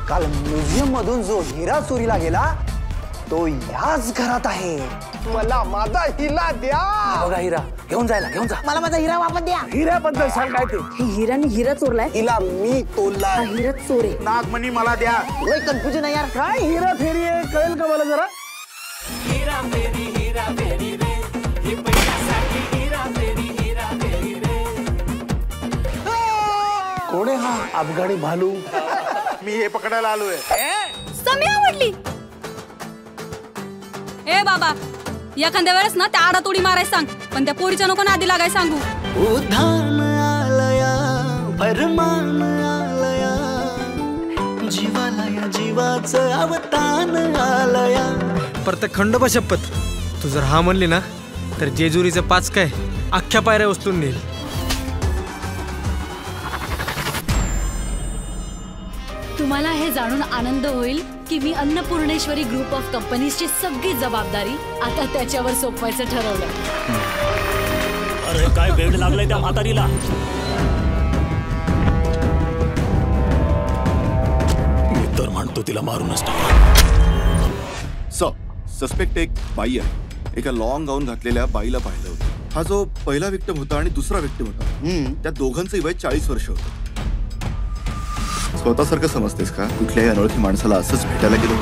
काल म्युझियम मधून जो हिरा चोरीला गेला तो याच घरात आहे। मला माझा हिरा द्या। बघा हिरा घेऊन जायला, घेऊन जा। मला माझा हिरा वापस द्या। हिऱ्याबद्दल सांग काय ते? हिराने हिरा चोरलाय। हिला मी तोडला। हिरा चोरे। नागमणी मला द्या। लय कन्फ्युजन आहे यार। काय हिरा फेरी आहे कळेल का मला जरा? हिरा फेरी रे हे पैशासाठी हिरा फेरी रे। कोण आहे हा अफगाणी भालू? मी हे पकडायला आलोय। समी आवडली। ए बाबा एखाद्या वेळेस ना त्या आडा तोडी मारायला सांग, पण त्या पोरीच्या नको नादी लागाय सांगू। उधान आलया फरमान आलया जीवाला या जीवाचं अवतान आलया। प्रत्येक खंडोबा शपथ तू जर हा म्हणली ना तर जेजुरीचं 5 काय अख्ख्या पायऱ्या उचलून नेईल। तुम्हाला हे जाणून आनंद होईल की मी अन्नपूर्णेश्वरी ग्रुप ऑफ कंपनीजची सगळी जबाबदारी आता त्याच्यावर सोपवायचं ठरवलं। अरे काय वेळ लागलाय त्या म्हातारीला। मी तर म्हणतो तिला मारूनच टाका। सस्पेक्ट एक बाई आहे। एका लॉंग गाऊन घातलेल्या बाईला पाहिलं होतं। हा जो पहिला विक्टिम होता आणि दुसरा विक्टिम होता त्या दोघांचं वय 40 वर्ष होतं। स्वतःसारखं समजतेस का? कुठल्याही अनोळखी माणसाला असंच भेटायला गेलो?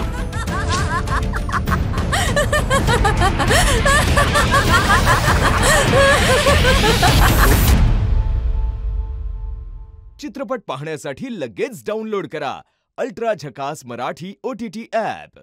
चित्रपट पाहण्यासाठी लगेच डाउनलोड करा अल्ट्रा झकास मराठी OTT ॲप।